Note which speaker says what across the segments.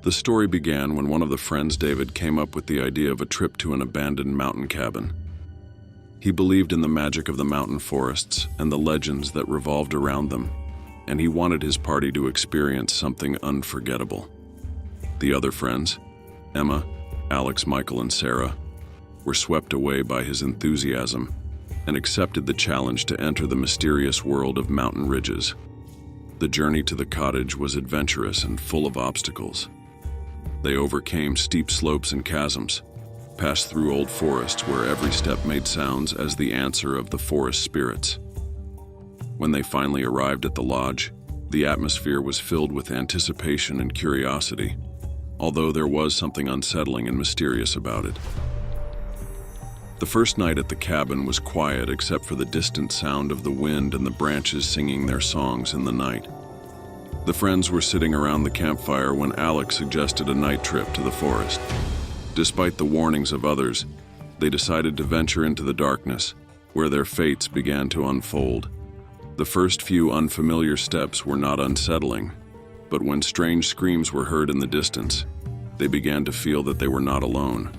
Speaker 1: The story began when one of the friends, David, came up with the idea of a trip to an abandoned mountain cabin. He believed in the magic of the mountain forests and the legends that revolved around them, and he wanted his party to experience something unforgettable. The other friends, Emma, Alex, Michael, and Sarah, were swept away by his enthusiasm and accepted the challenge to enter the mysterious world of mountain ridges. The journey to the cottage was adventurous and full of obstacles. They overcame steep slopes and chasms, passed through old forests where every step made sounds as the answer of the forest spirits. When they finally arrived at the lodge, the atmosphere was filled with anticipation and curiosity, although there was something unsettling and mysterious about it. The first night at the cabin was quiet except for the distant sound of the wind and the branches singing their songs in the night. The friends were sitting around the campfire when Alex suggested a night trip to the forest. Despite the warnings of others, they decided to venture into the darkness, where their fates began to unfold. The first few unfamiliar steps were not unsettling, but when strange screams were heard in the distance, they began to feel that they were not alone.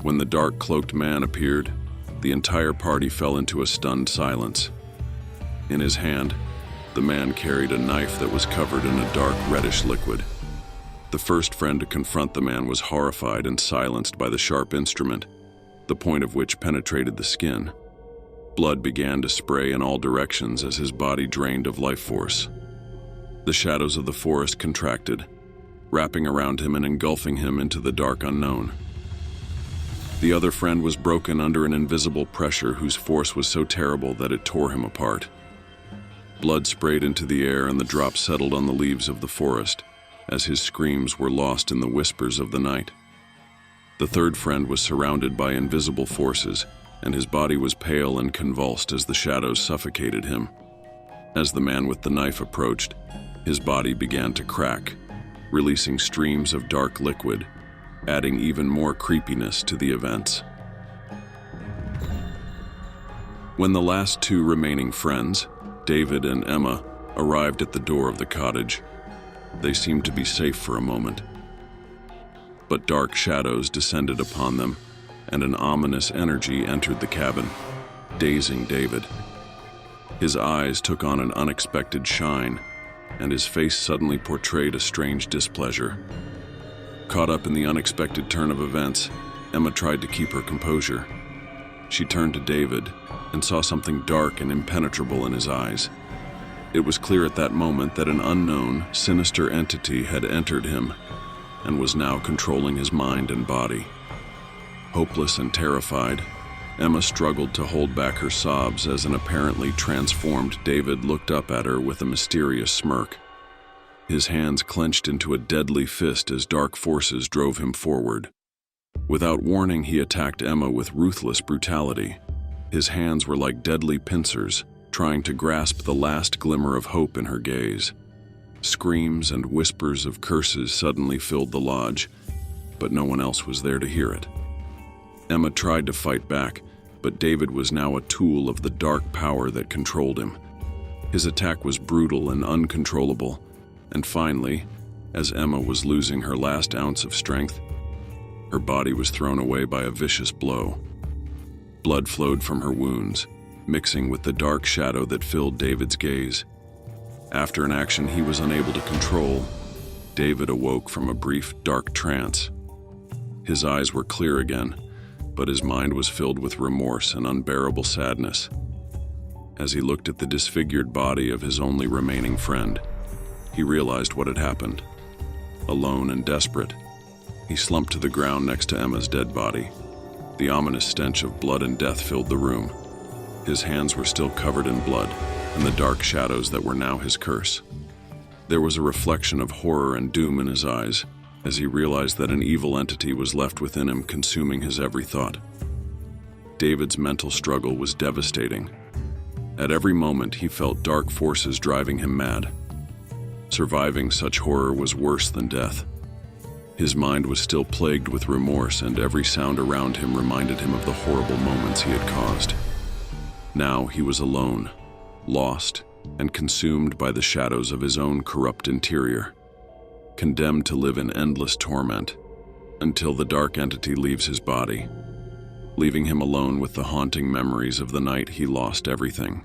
Speaker 1: When the dark cloaked man appeared, the entire party fell into a stunned silence. In his hand, the man carried a knife that was covered in a dark reddish liquid. The first friend to confront the man was horrified and silenced by the sharp instrument, the point of which penetrated the skin. Blood began to spray in all directions as his body drained of life force. The shadows of the forest contracted, wrapping around him and engulfing him into the dark unknown. The other friend was broken under an invisible pressure whose force was so terrible that it tore him apart. Blood sprayed into the air and the drops settled on the leaves of the forest as his screams were lost in the whispers of the night. The third friend was surrounded by invisible forces, and his body was pale and convulsed as the shadows suffocated him. As the man with the knife approached, his body began to crack, releasing streams of dark liquid, adding even more creepiness to the events. When the last two remaining friends, David and Emma, arrived at the door of the cottage, they seemed to be safe for a moment. But dark shadows descended upon them, and an ominous energy entered the cabin, dazing David. His eyes took on an unexpected shine, and his face suddenly portrayed a strange displeasure. Caught up in the unexpected turn of events, Emma tried to keep her composure. She turned to David and saw something dark and impenetrable in his eyes. It was clear at that moment that an unknown, sinister entity had entered him and was now controlling his mind and body. Hopeless and terrified, Emma struggled to hold back her sobs as an apparently transformed David looked up at her with a mysterious smirk. His hands clenched into a deadly fist as dark forces drove him forward. Without warning, he attacked Emma with ruthless brutality. His hands were like deadly pincers, trying to grasp the last glimmer of hope in her gaze. Screams and whispers of curses suddenly filled the lodge, but no one else was there to hear it. Emma tried to fight back, but David was now a tool of the dark power that controlled him. His attack was brutal and uncontrollable, and finally, as Emma was losing her last ounce of strength, her body was thrown away by a vicious blow. Blood flowed from her wounds, mixing with the dark shadow that filled David's gaze. After an action he was unable to control, David awoke from a brief, dark trance. His eyes were clear again, but his mind was filled with remorse and unbearable sadness. As he looked at the disfigured body of his only remaining friend, he realized what had happened. Alone and desperate, he slumped to the ground next to Emma's dead body. The ominous stench of blood and death filled the room. His hands were still covered in blood, and the dark shadows that were now his curse. There was a reflection of horror and doom in his eyes, as he realized that an evil entity was left within him, consuming his every thought. David's mental struggle was devastating. At every moment, he felt dark forces driving him mad. Surviving such horror was worse than death. His mind was still plagued with remorse, and every sound around him reminded him of the horrible moments he had caused. Now he was alone, lost, and consumed by the shadows of his own corrupt interior. condemned to live in endless torment until the dark entity leaves his body, leaving him alone with the haunting memories of the night he lost everything.